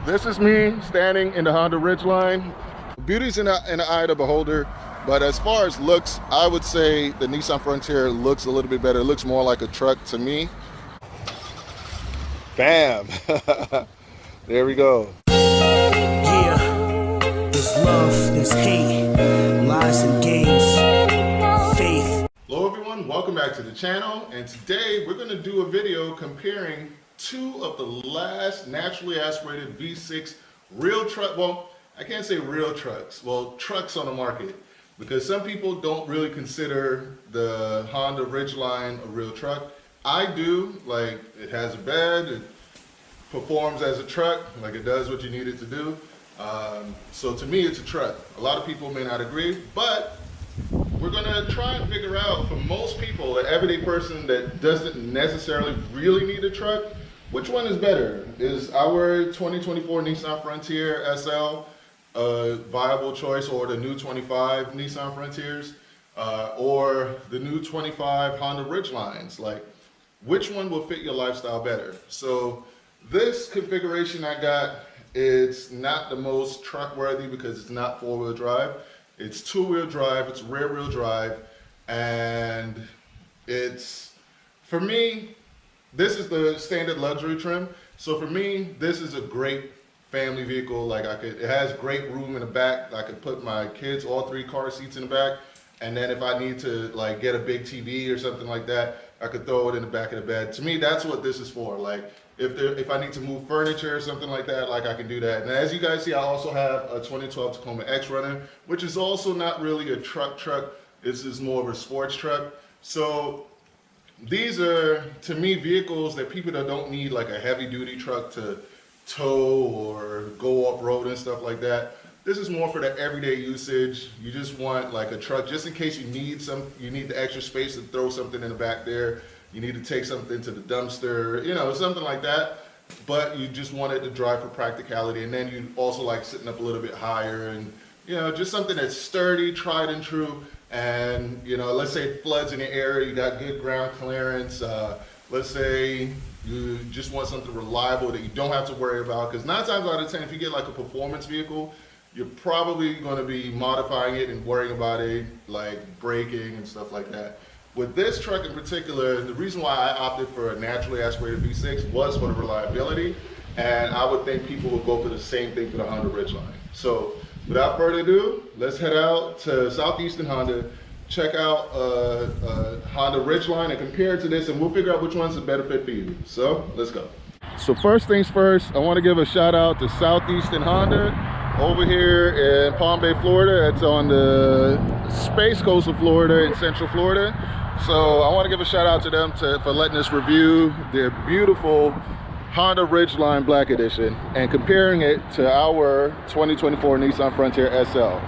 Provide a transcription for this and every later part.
This is me standing in the Honda Ridgeline. Beauty's in the eye of the beholder, but as far as looks, I would say the Nissan Frontier looks a little bit better. It looks more like a truck to me. Bam! There we go. Yeah, there's love, there's hate, lies and games, faith. Hello everyone, welcome back to the channel, and today we're going to do a video comparing two of the last naturally aspirated V6 real truck, well, I can't say real trucks, well, trucks on the market, because some people don't really consider the Honda Ridgeline a real truck. I do. Like, it has a bed, it performs as a truck, like it does what you need it to do. So to me, it's a truck. A lot of people may not agree, but we're gonna try and figure out, for most people, an everyday person that doesn't necessarily really need a truck, which one is better? Is our 2024 Nissan Frontier SL a viable choice, or the new 25 Nissan Frontiers, or the new 25 Honda Ridgelines? Like, which one will fit your lifestyle better? So this configuration I got, it's not the most truck worthy because it's not four-wheel drive. It's two-wheel drive, it's rear-wheel drive, and it's, for me, this is the standard luxury trim. So for me, this is a great family vehicle. Like, it has great room in the back. I could put my kids, all three car seats in the back. And then if I need to like get a big TV or something like that, I could throw it in the back of the bed. To me, that's what this is for. Like, if I need to move furniture or something like that, like, I can do that. And as you guys see, I also have a 2012 Tacoma X running, which is also not really a truck. This is more of a sports truck. So these are, to me, vehicles that people that don't need like a heavy duty truck to tow or go off-road and stuff like that. This is more for the everyday usage. You just want like a truck, just in case you need the extra space to throw something in the back there. You need to take something to the dumpster, you know, something like that. But you just want it to drive for practicality. And then you also like sitting up a little bit higher, and, you know, just something that's sturdy, tried and true. And, you know, let's say it floods in the area, you got good ground clearance. Let's say you just want something reliable that you don't have to worry about. Because 9 times out of 10, if you get like a performance vehicle, you're probably going to be modifying it and worrying about it, like braking and stuff like that. With this truck in particular, the reason why I opted for a naturally aspirated V6 was for the reliability, and I would think people would go for the same thing for the Honda Ridgeline. So without further ado, let's head out to Southeastern Honda, check out Honda Ridgeline and compare it to this, and we'll figure out which one's a better fit for you. So let's go. So first things first, I want to give a shout out to Southeastern Honda over here in Palm Bay, Florida. It's on the Space Coast of Florida in Central Florida. So I want to give a shout out to them for letting us review their beautiful Honda Ridgeline Black Edition and comparing it to our 2024 Nissan Frontier SL.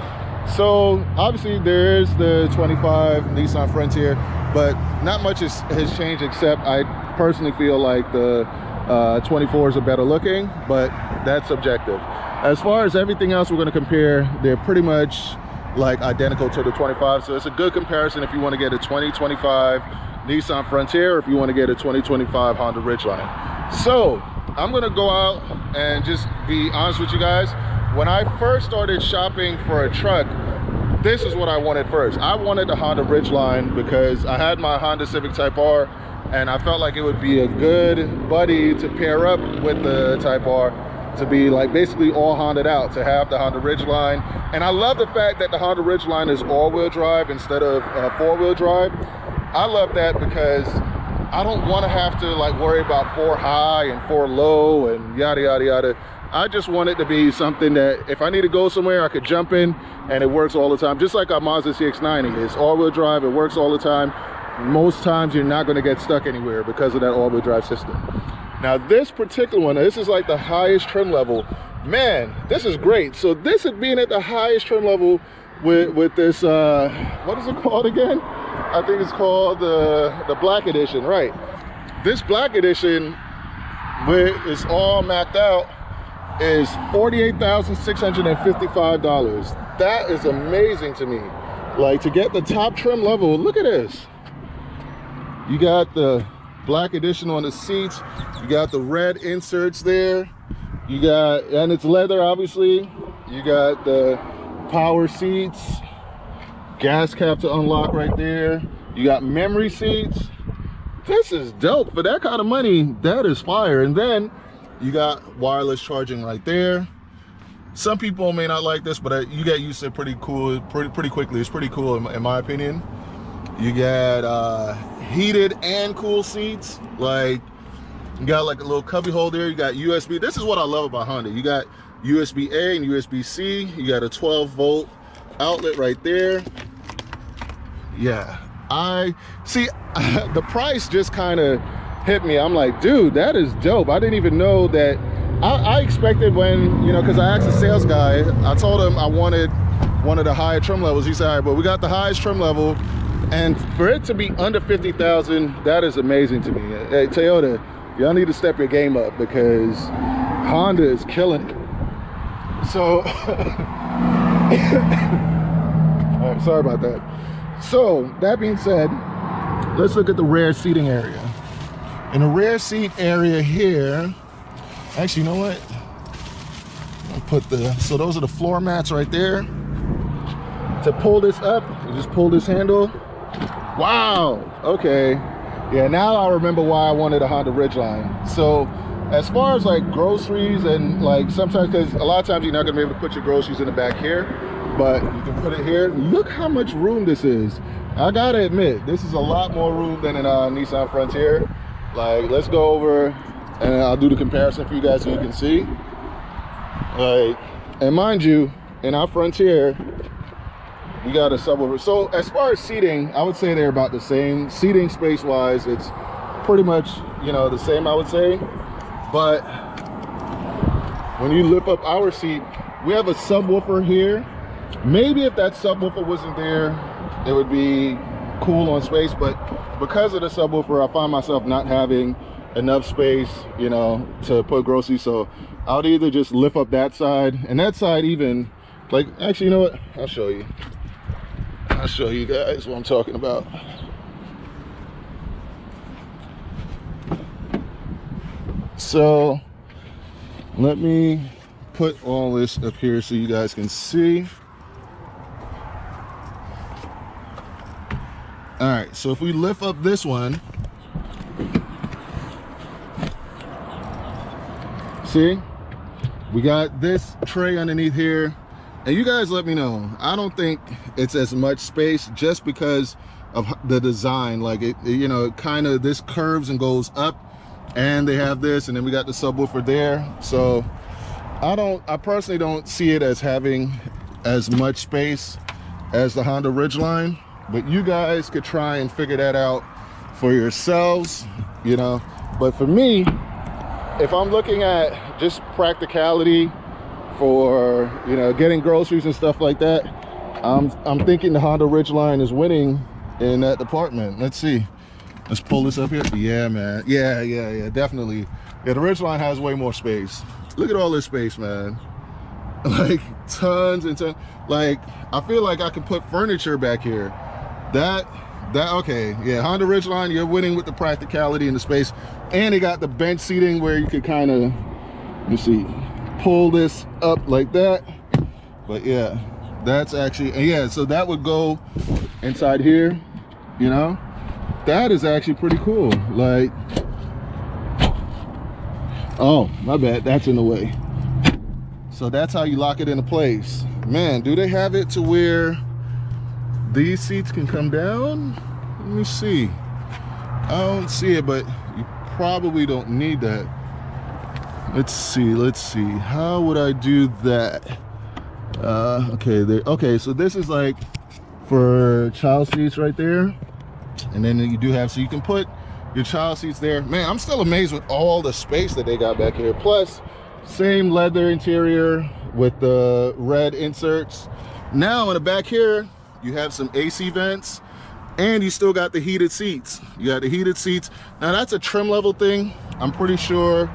So obviously there is the 25 Nissan Frontier, but not much has changed, except I personally feel like the 24s are better looking, but that's subjective. As far as everything else we're going to compare, they're pretty much like identical to the 25, so it's a good comparison if you want to get a 2025 Nissan Frontier or if you want to get a 2025 Honda Ridgeline. So I'm going to go out and just be honest with you guys. When I first started shopping for a truck, this is what I wanted first. I wanted the Honda Ridgeline because I had my Honda Civic Type R, and I felt like it would be a good buddy to pair up with the Type R, to be like basically all Honda'd out, to have the Honda Ridgeline. And I love the fact that the Honda Ridgeline is all-wheel drive instead of four-wheel drive. I love that because I don't want to have to like worry about 4 high and 4 low and yada yada yada. I just want it to be something that if I need to go somewhere, I could jump in and it works all the time. Just like our Mazda CX-90, it's all-wheel drive, it works all the time. Most times you're not going to get stuck anywhere because of that all-wheel drive system. Now this particular one, this is like the highest trim level. Man, this is great. So this is being at the highest trim level with this, what is it called again? I think it's called the Black Edition, right? This Black Edition, it's all mapped out, is $48,655. That is amazing to me. Like, to get the top trim level, look at this. You got the Black Edition on the seats, you got the red inserts there, You got, and it's leather obviously. You got the power seats, gas cap to unlock right there. You got memory seats. This is dope. For that kind of money, that is fire. And then you got wireless charging right there. Some people may not like this, but you get used to it pretty quickly. It's pretty cool in my opinion. You got heated and cool seats. Like, you got like a little cubby hole there. You got USB. This is what I love about Honda. You got USB-A and USB-C. You got a 12-volt outlet right there. Yeah, I see. The price just kind of hit me. I'm like, dude, that is dope. I didn't even know that. I expected when, you know, because I asked the sales guy, I told him I wanted one of the higher trim levels. He said, all right, but we got the highest trim level, and for it to be under 50,000, that is amazing to me. Hey, Toyota, y'all need to step your game up because Honda is killing it. So, all right, sorry about that. So, that being said, let's look at the rear seating area. In the rear seat area here, actually, you know what? I'll put so those are the floor mats right there. To pull this up, you just pull this handle. Wow, okay. Yeah, now I remember why I wanted a Honda Ridgeline. So, as far as like groceries and like sometimes, because a lot of times you're not gonna be able to put your groceries in the back here, but you can put it here. Look how much room this is. I gotta admit, this is a lot more room than in a Nissan Frontier. Like, let's go over and I'll do the comparison for you guys so you can see. Like, and mind you, in our Frontier, we got a subwoofer. So as far as seating, I would say they're about the same. Seating space wise, it's pretty much, you know, the same, I would say. But when you lift up our seat, we have a subwoofer here. Maybe if that subwoofer wasn't there, it would be cool on space, but because of the subwoofer, I find myself not having enough space, you know, to put groceries. So I'll either just lift up that side, and that side even, like, actually, you know what? I'll show you guys what I'm talking about. So let me put all this up here so you guys can see. All right, so if we lift up this one, see, we got this tray underneath here, and you guys let me know. I don't think it's as much space just because of the design. Like, it, you know, it kind of, this curves and goes up, and they have this, and then we got the subwoofer there. So I personally don't see it as having as much space as the Honda Ridgeline. But you guys could try and figure that out for yourselves, you know. But for me, if I'm looking at just practicality for, you know, getting groceries and stuff like that, I'm thinking the Honda Ridgeline is winning in that department. Let's see. Let's pull this up here. Yeah, man. Yeah, definitely. Yeah, the Ridgeline has way more space. Look at all this space, man. Like, tons and tons. Like, I feel like I could put furniture back here. Okay, yeah, Honda Ridgeline, you're winning with the practicality and the space. And they got the bench seating where you could kind of, you see, pull this up like that. But yeah, that's actually, yeah, so that would go inside here, you know. That is actually pretty cool. Like, oh, my bad, that's in the way. So that's how you lock it into place. Man, do they have it to where these seats can come down? Let me see. I don't see it, but you probably don't need that. Let's see. How would I do that? Okay, so this is like for child seats right there. And then you do have, so you can put your child seats there. Man, I'm still amazed with all the space that they got back here. Plus, same leather interior with the red inserts. Now in the back here, you have some AC vents, and you still got the heated seats. You got the heated seats. Now that's a trim level thing. I'm pretty sure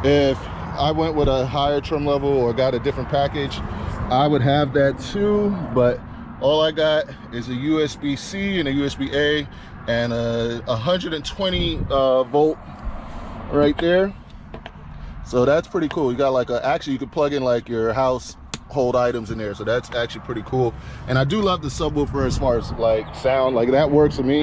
if I went with a higher trim level or got a different package, I would have that too. But all I got is a USB-C and a USB-A and a 120 volt right there. So that's pretty cool. You got like actually you could plug in like your household items in there. So that's actually pretty cool. And I do love the subwoofer as far as like sound, like that works for me.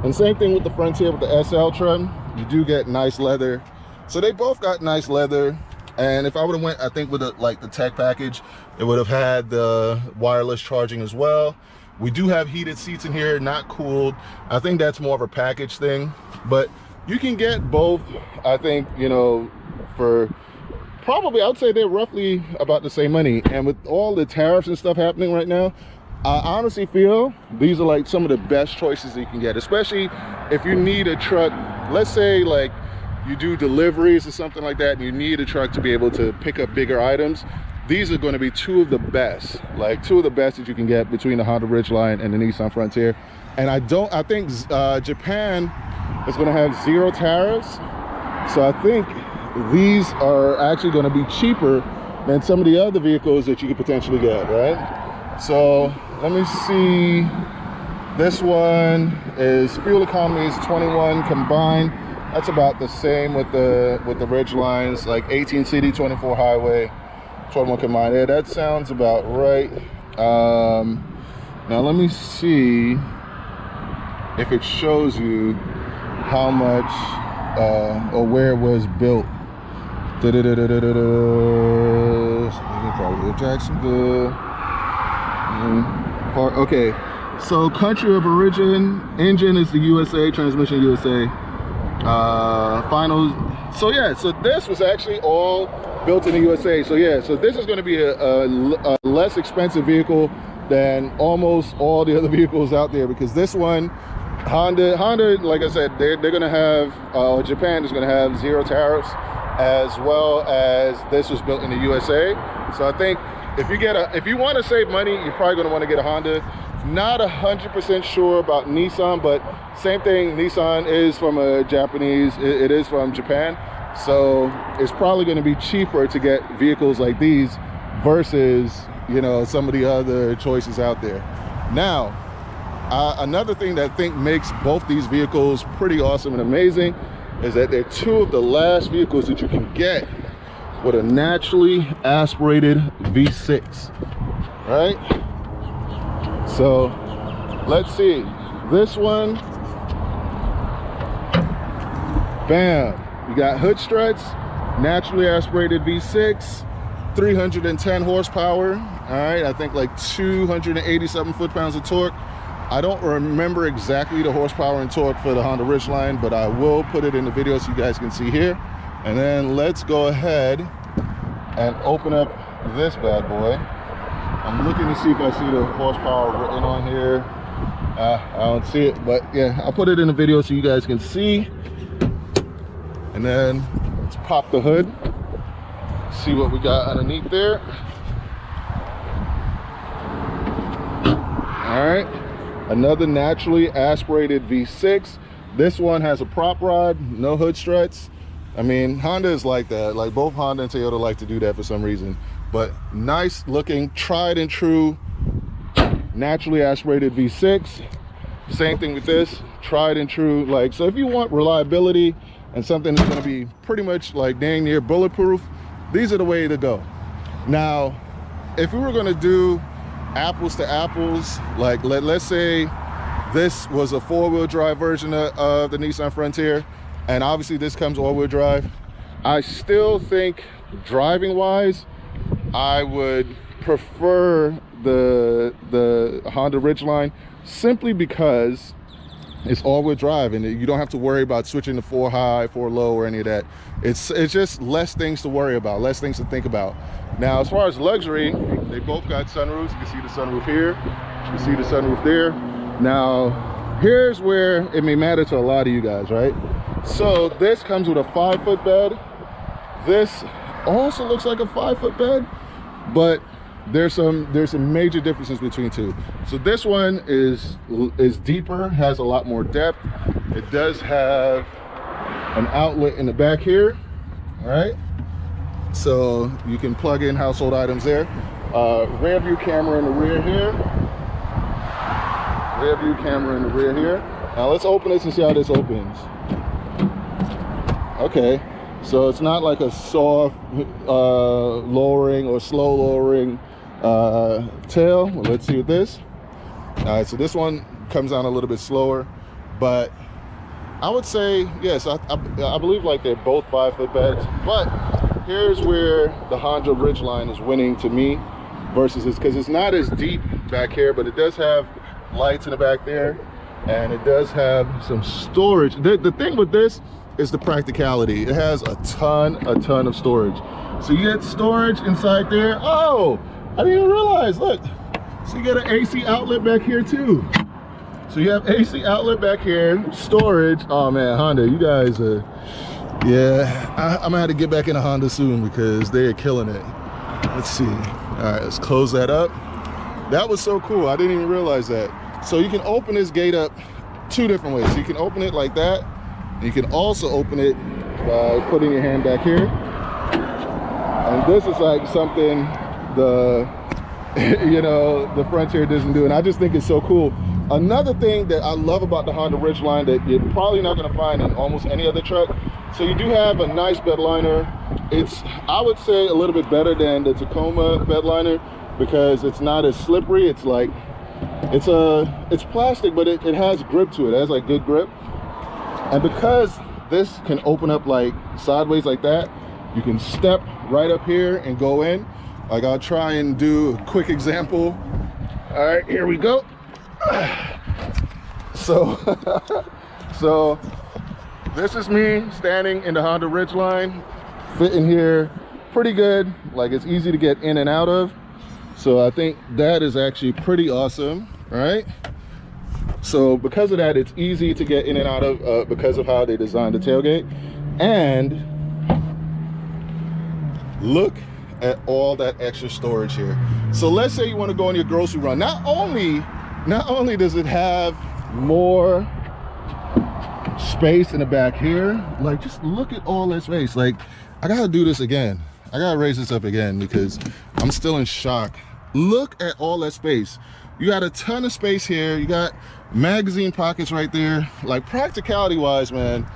And same thing with the Frontier with the SL trim. You do get nice leather. So they both got nice leather. And if I would have went, I think with like the tech package, it would have had the wireless charging as well. We do have heated seats in here, not cooled. I think that's more of a package thing, but you can get both. I think, you know, for probably, I would say they're roughly about the same money. And with all the tariffs and stuff happening right now, I honestly feel these are like some of the best choices that you can get, especially if you need a truck. Let's say like you do deliveries or something like that and you need a truck to be able to pick up bigger items. These are going to be two of the best that you can get between the Honda Ridgeline and the Nissan Frontier. And I think Japan is going to have 0 tariffs, so I think these are actually going to be cheaper than some of the other vehicles that you could potentially get, right? So let me see. This one is fuel economy is 21 combined. That's about the same with the Ridgelines, like 18 city, 24 highway, 21 combined. Yeah, that sounds about right. Now let me see if it shows you how much or where it was built. Probably Jacksonville. Okay, so country of origin, engine is the USA, transmission USA. Finals. So yeah, so this was actually all built in the USA. So yeah, so this is going to be a less expensive vehicle than almost all the other vehicles out there, because this one, Honda, like I said, they're going to have, Japan is going to have 0 tariffs, as well as this was built in the USA. So I think if you want to save money, you're probably going to want to get a Honda. Not 100% sure about Nissan, but same thing. Nissan is from a Japanese, it is from Japan. So it's probably going to be cheaper to get vehicles like these versus, you know, some of the other choices out there. Now, another thing that I think makes both these vehicles pretty awesome and amazing is that they're two of the last vehicles that you can get with a naturally aspirated V6, right? So let's see, this one, bam, you got hood struts, naturally aspirated V6, 310 horsepower, all right, I think like 287 foot-pounds of torque. I don't remember exactly the horsepower and torque for the Honda Ridgeline, but I will put it in the video so you guys can see here. And then let's go ahead and open up this bad boy. I'm looking to see if I see the horsepower written on here. I don't see it, but yeah, I'll put it in the video so you guys can see. And then let's pop the hood, see what we got underneath there. All right, another naturally aspirated V6. This one has a prop rod, no hood struts. I mean, Honda is like that. Like both Honda and Toyota like to do that for some reason. But nice looking, tried and true, naturally aspirated V6. Same thing with this, tried and true. Like, so if you want reliability and something that's gonna be pretty much like dang near bulletproof, these are the way to go. Now, if we were gonna do apples to apples, like let's say this was a 4-wheel drive version of the Nissan Frontier, and obviously this comes all-wheel drive, I still think driving wise I would prefer the Honda Ridgeline, simply because it's all-wheel drive and you don't have to worry about switching to 4 high, 4 low, or any of that. It's just less things to worry about, less things to think about. Now, as far as luxury, they both got sunroofs. You can see the sunroof here, you can see the sunroof there. Now, here's where it may matter to a lot of you guys, right? So this comes with a 5-foot bed. This also looks like a 5-foot bed, but there's some major differences between two. So this one is deeper, has a lot more depth. It does have an outlet in the back here, all right? So you can plug in household items there. Rear view camera in the rear here. Rear view camera in the rear here. Now let's open this and see how this opens. Okay, So it's not like a soft lowering or slow lowering tail. Well, let's see with this. All right, so this one comes down a little bit slower, but I would say, yes, I believe like they're both 5-foot beds, but here's where the Honda Ridgeline is winning to me versus this, because it's not as deep back here, but it does have lights in the back there, and it does have some storage. The thing with this is the practicality. It has a ton of storage. So you get storage inside there. Oh, I didn't even realize, look. So you get an AC outlet back here too. So you have AC outlet back here, storage. Oh man, Honda, you guys are, yeah, I'm gonna have to get back into Honda soon because they are killing it. Let's see. All right, let's close that up. That was so cool. I didn't even realize that. So you can open this gate up 2 different ways. So you can open it like that. You can also open it by putting your hand back here. And this is like something the, you know, the Frontier doesn't do. And I just think it's so cool. Another thing that I love about the Honda Ridgeline that you're probably not going to find in almost any other truck. So you do have a nice bed liner. It's, I would say, a little bit better than the Tacoma bed liner because it's not as slippery. It's like, it's plastic, but it has grip to it. It has like good grip. And because this can open up like sideways like that, you can step right up here and go in. Like I'll try and do a quick example. All right, here we go. So, so this is me standing in the Honda Ridgeline, fitting here pretty good. Like it's easy to get in and out of. So I think that is actually pretty awesome, right? So because of that, it's easy to get in and out of because of how they designed the tailgate. And look at all that extra storage here. So let's say you want to go on your grocery run. Not only does it have more space in the back here, like just look at all that space. Like I gotta do this again. I gotta raise this up again because I'm still in shock. Look at all that space. You got a ton of space here. You got magazine pockets right there. Like practicality wise, man,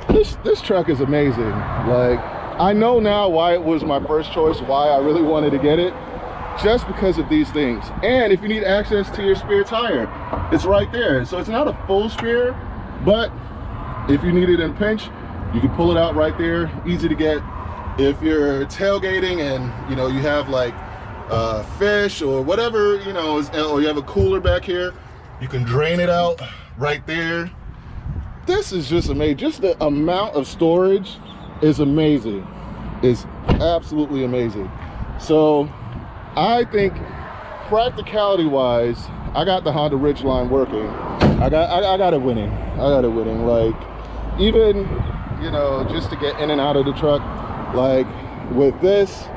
this truck is amazing. Like I know now why it was my first choice, why I really wanted to get it, just because of these things. And if you need access to your spare tire, it's right there. So it's not a full spare, but if you need it in a pinch, you can pull it out right there, easy to get. If you're tailgating and you know you have like fish or whatever, you know, or you have a cooler back here, you can drain it out right there. This is just amazing. Just the amount of storage is amazing. It's absolutely amazing. So I think practicality wise, I got the Honda Ridgeline working. I got it winning. I got it winning. Like even, you know, just to get in and out of the truck, like with this,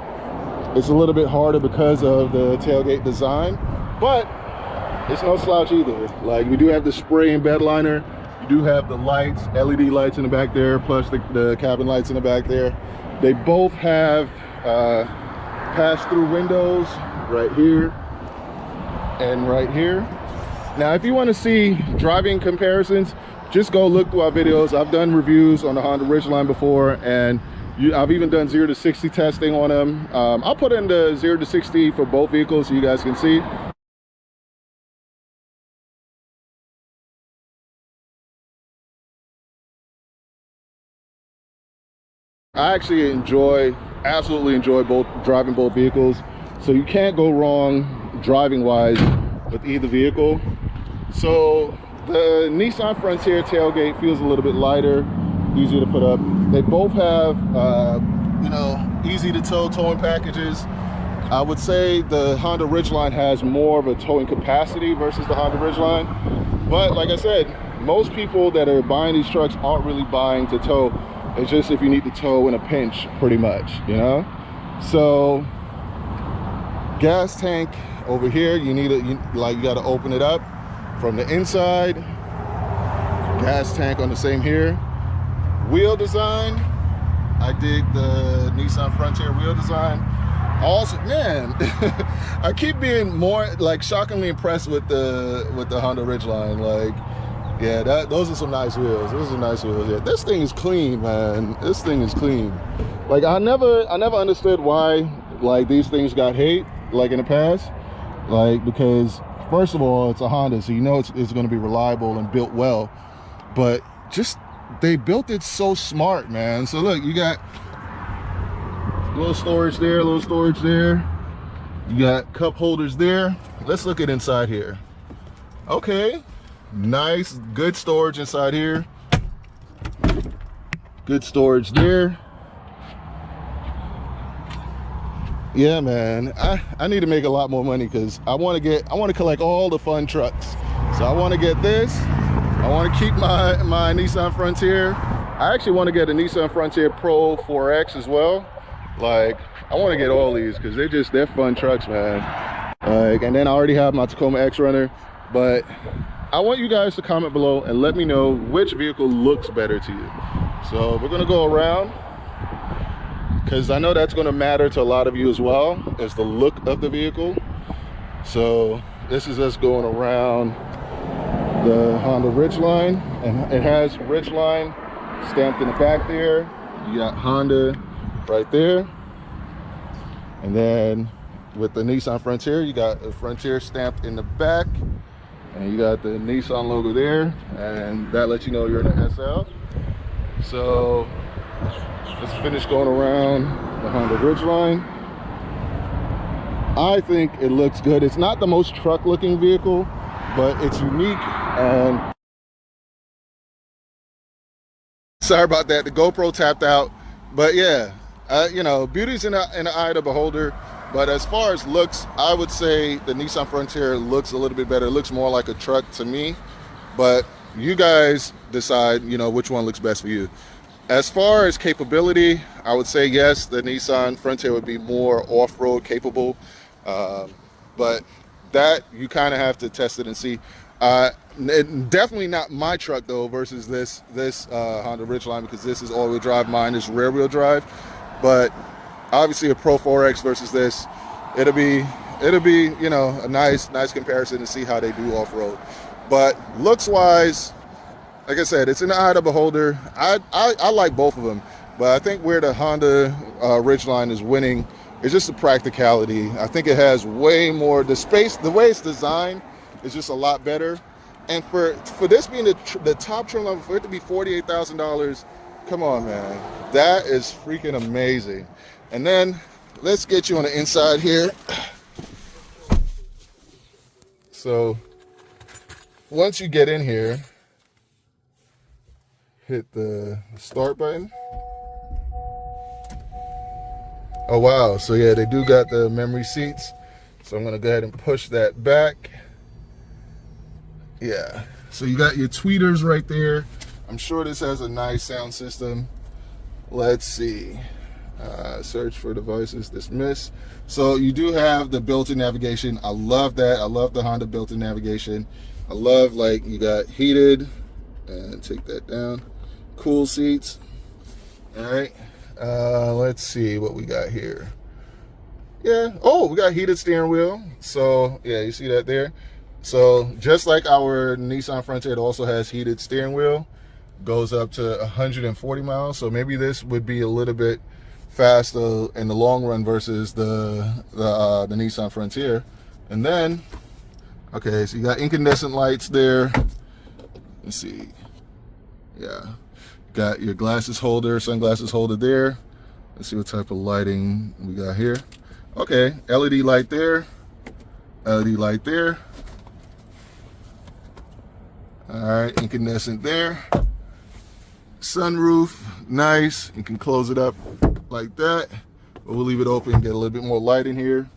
it's a little bit harder because of the tailgate design, but it's no slouch either. Like we do have the spray and bed liner. You do have the lights, LED lights in the back there, plus the cabin lights in the back there. They both have pass-through windows right here and right here. Now, if you want to see driving comparisons, just go look through our videos. I've done reviews on the Honda Ridgeline before, and I've even done 0 to 60 testing on them. I'll put in the 0 to 60 for both vehicles so you guys can see. I actually absolutely enjoy driving both vehicles. So you can't go wrong driving wise with either vehicle. So the Nissan Frontier tailgate feels a little bit lighter, easier to put up. They both have, you know, easy to tow towing packages. I would say the Honda Ridgeline has more of a towing capacity versus the Honda Ridgeline. But like I said, most people that are buying these trucks aren't really buying to tow. It's just if you need to tow in a pinch, pretty much, you know? So gas tank over here, you got to open it up from the inside. Gas tank on the same here. Wheel design, I dig the Nissan Frontier wheel design. Also, man, I keep being more like shockingly impressed with the Honda Ridgeline. Like, Yeah, those are some nice wheels. Those are nice wheels. Yeah, this thing is clean, man. This thing is clean. Like I never understood why like these things got hate like in the past. Like because first of all, it's a Honda, so you know it's going to be reliable and built well. But just they built it so smart, man. So look, you got a little storage there, a little storage there. You got cup holders there. Let's look at inside here. Okay, nice, good storage inside here. Good storage there. Yeah, man, I need to make a lot more money because I want to collect all the fun trucks. So I want to get this. I want to keep my Nissan Frontier. I actually want to get a Nissan Frontier Pro 4X as well. Like I want to get all these because they're fun trucks, man. Like, and then I already have my Tacoma X Runner, but I want you guys to comment below and let me know which vehicle looks better to you. So we're gonna go around because I know that's gonna matter to a lot of you as well, is the look of the vehicle. So this is us going around the Honda Ridgeline, and it has Ridgeline stamped in the back there. You got Honda right there, and then with the Nissan Frontier, you got a Frontier stamped in the back, and you got the Nissan logo there, and that lets you know you're in an SL. So let's finish going around the Honda Ridgeline. I think it looks good. It's not the most truck looking vehicle, but it's unique. And sorry about that, the GoPro tapped out. But yeah, you know, beauty's in the eye of the beholder. But as far as looks, I would say the Nissan Frontier looks a little bit better. It looks more like a truck to me. But you guys decide, you know, which one looks best for you. As far as capability, I would say yes, the Nissan Frontier would be more off-road capable. But that, you kind of have to test it and see. Definitely not my truck though versus this Honda Ridgeline, because this is all-wheel drive, mine is rear-wheel drive. But obviously a Pro 4X versus this, it'll be you know, a nice comparison to see how they do off-road. But looks-wise, like I said, it's in the eye of the beholder. I like both of them, but I think where the Honda Ridgeline is winning is just the practicality. I think it has way more, the space, the way it's designed is just a lot better. And for this being the top trim level, for it to be $48,000, come on, man, that is freaking amazing. And then let's get you on the inside here. So once you get in here, hit the start button. Oh wow, so yeah, they do got the memory seats. So I'm gonna go ahead and push that back. Yeah, so you got your tweeters right there. I'm sure this has a nice sound system. Let's see, search for devices, dismiss. So you do have the built-in navigation. I love that. I love the Honda built-in navigation. I love, like, you got heated, and take that down, cool seats. All right, let's see what we got here. Yeah, oh, we got heated steering wheel. So yeah, you see that there. So just like our Nissan Frontier, it also has heated steering wheel, goes up to 140 miles. So maybe this would be a little bit faster in the long run versus the Nissan Frontier. And then, okay, so you got incandescent lights there. Let's see. Yeah, got your glasses holder, sunglasses holder there. Let's see what type of lighting we got here. Okay, LED light there, LED light there. All right, incandescent there. Sunroof, nice. You can close it up like that, but we'll leave it open, get a little bit more light in here.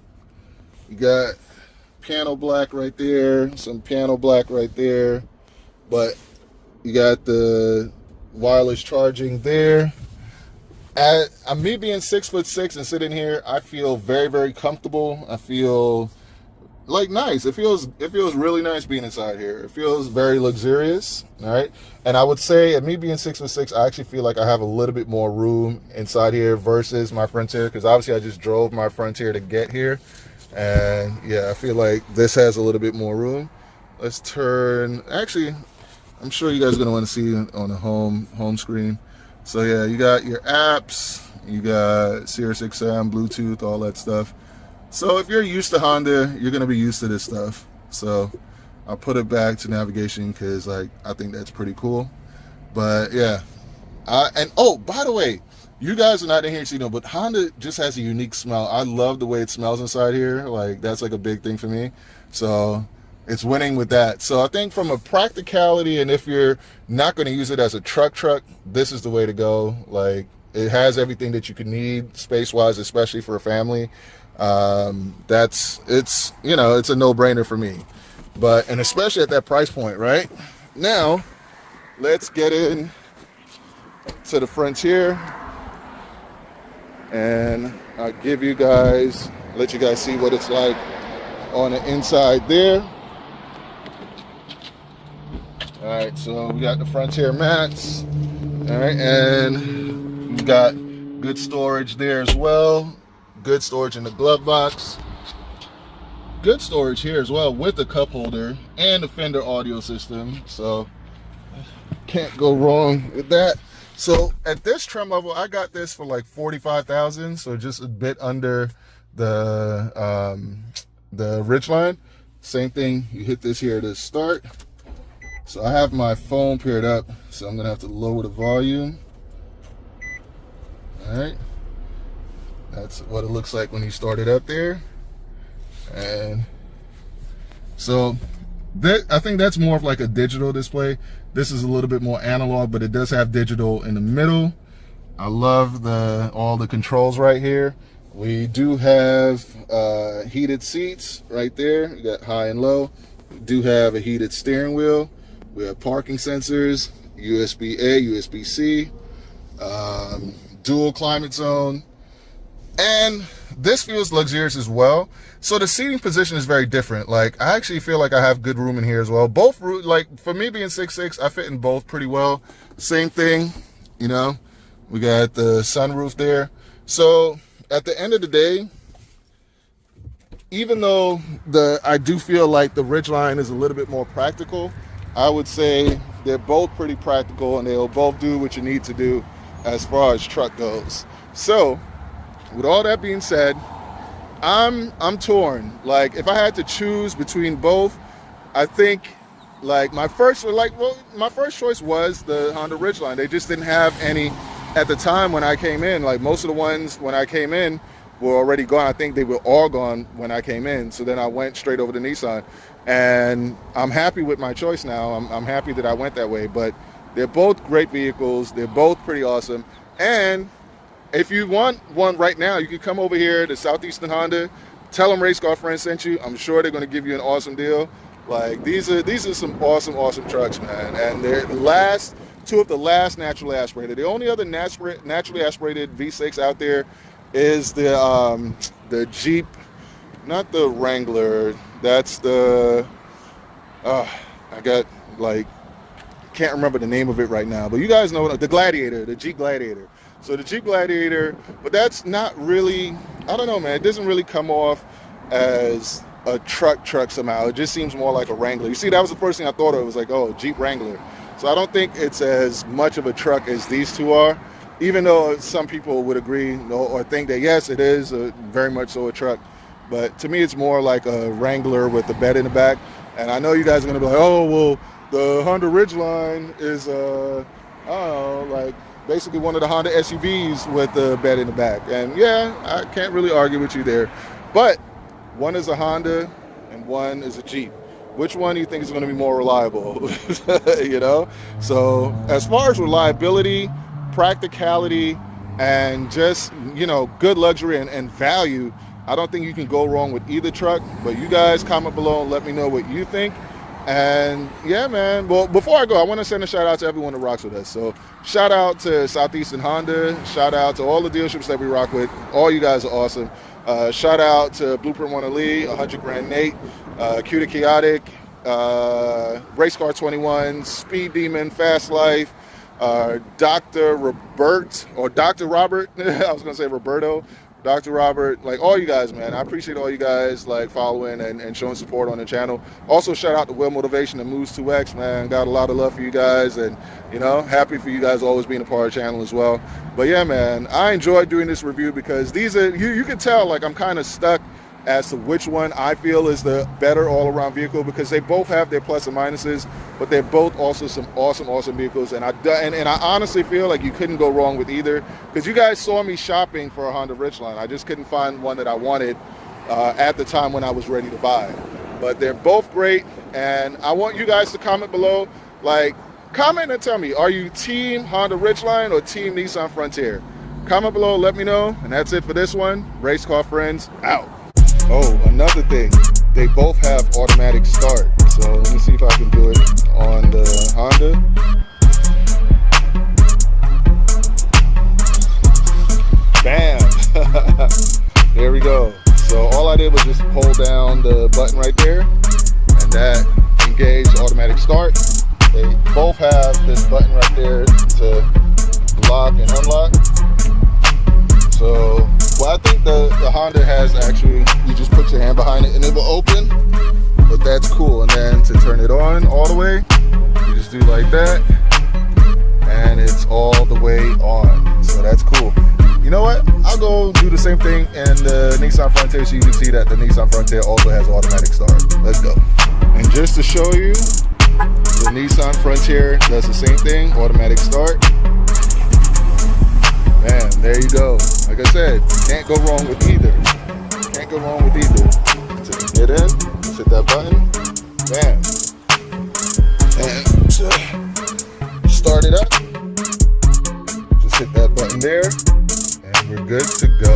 You got piano black right there, some piano black right there, but you got the wireless charging there. Me being 6'6" and sitting here, I feel very, very comfortable. I feel like nice. It feels really nice being inside here. It feels very luxurious. All right, and I would say, at me being 6'6", I actually feel like I have a little bit more room inside here versus my Frontier, because obviously I just drove my Frontier to get here, and yeah, I feel like this has a little bit more room. Let's turn. Actually, I'm sure you guys are gonna want to see on the home screen. So yeah, you got your apps, you got Sirius XM, Bluetooth, all that stuff. So if you're used to Honda, you're gonna be used to this stuff. So I'll put it back to navigation because like I think that's pretty cool. But yeah, and oh, by the way, you guys are not in here to know, but Honda just has a unique smell. I love the way it smells inside here. Like that's like a big thing for me. So it's winning with that. So I think from a practicality, and if you're not going to use it as a truck, this is the way to go. Like it has everything that you could need space-wise, especially for a family. It's you know, it's a no-brainer for me. But and especially at that price point, right? Now, let's get in to the Frontier, and I'll let you guys see what it's like on the inside there. All right, so we got the Frontier mats. All right, and we got good storage there as well. Good storage in the glove box. Good storage here as well with the cup holder and the Fender audio system. So can't go wrong with that. So at this trim level, I got this for like $45,000, so just a bit under the Ridgeline. Same thing, you hit this here to start. So I have my phone paired up, so I'm gonna have to lower the volume. All right, that's what it looks like when you start it up there. And so I think that's more of like a digital display. This is a little bit more analog, but it does have digital in the middle. I love all the controls right here. We do have heated seats right there. We got high and low. We do have a heated steering wheel. We have parking sensors, USB-A, USB-C, dual climate zone. And this feels luxurious as well. So the seating position is very different. Like I actually feel like I have good room in here as well. Both, like for me being 6'6", I fit in both pretty well. Same thing, you know, we got the sunroof there. So at the end of the day, even though I do feel like the Ridgeline is a little bit more practical, I would say they're both pretty practical and they'll both do what you need to do as far as truck goes. So with all that being said, I'm torn. Like if I had to choose between both, I think like my first choice was the Honda Ridgeline. They just didn't have any at the time when I came in. Like most of the ones when I came in were already gone. I think they were all gone when I came in. So then I went straight over to Nissan, and I'm happy with my choice now. I'm happy that I went that way. But they're both great vehicles. They're both pretty awesome. And if you want one right now, you can come over here to Southeastern Honda, tell them Race Car Friends sent you. I'm sure they're going to give you an awesome deal. Like these are some awesome trucks, man. And they're two of the last naturally aspirated. The only other naturally aspirated V6 out there is the Jeep, not the Wrangler. That's the can't remember the name of it right now. But you guys know the Gladiator, the Jeep Gladiator. So the Jeep Gladiator, but that's not really, I don't know, man. It doesn't really come off as a truck somehow. It just seems more like a Wrangler. You see, that was the first thing I thought of. It was like, oh, Jeep Wrangler. So I don't think it's as much of a truck as these two are, even though some people would agree or think that, yes, it is very much so a truck. But to me, it's more like a Wrangler with the bed in the back. And I know you guys are going to be like, oh, well, the Honda Ridgeline is, I don't know, like, basically one of the Honda SUVs with the bed in the back. And yeah, I can't really argue with you there. But one is a Honda and one is a Jeep. Which one do you think is going to be more reliable? You know? So as far as reliability, practicality, and just, you know, good luxury and value, I don't think you can go wrong with either truck. But you guys comment below and let me know what you think. And yeah, man, well, before I go, I want to send a shout out to everyone that rocks with us. So shout out to Southeastern Honda, shout out to all the dealerships that we rock with. All you guys are awesome. Shout out to Blueprint One Lee, 100 Grand Nate, Q to Chaotic, Race Car 21, Speed Demon, Fast Life, Dr. Robert, I was going to say Roberto, Dr. Robert, like all you guys, man. I appreciate all you guys like following and showing support on the channel. Also, shout out to Will Motivation and Moves 2X, man. Got a lot of love for you guys, and you know, happy for you guys always being a part of the channel as well. But yeah, man, I enjoyed doing this review because these are, you can tell like I'm kind of stuck as to which one I feel is the better all-around vehicle, because they both have their plus and minuses, but they're both also some awesome vehicles. And I honestly feel like you couldn't go wrong with either, because you guys saw me shopping for a Honda Ridgeline. I just couldn't find one that I wanted at the time when I was ready to buy. But they're both great, and I want you guys to comment below. Like, comment and tell me, are you team Honda Ridgeline or team Nissan Frontier? Comment below, let me know. And that's it for this one. Race Car Friends, out. Oh, another thing, they both have automatic start. So let me see if I can do it on the Honda. Bam! There we go. So all I did was just hold down the button right there, and that engaged automatic start. They both have this button right there to lock and unlock. So, well, I think the Honda has actually, you just put your hand behind it and it will open, but that's cool. And then to turn it on all the way, you just do like that, and it's all the way on. So that's cool. You know what? I'll go do the same thing in the Nissan Frontier so you can see that the Nissan Frontier also has automatic start. Let's go. And just to show you, the Nissan Frontier does the same thing, automatic start. Man, there you go. Like I said, can't go wrong with either. Can't go wrong with either. So get in, just hit that button, bam. And start it up. Just hit that button there, and we're good to go.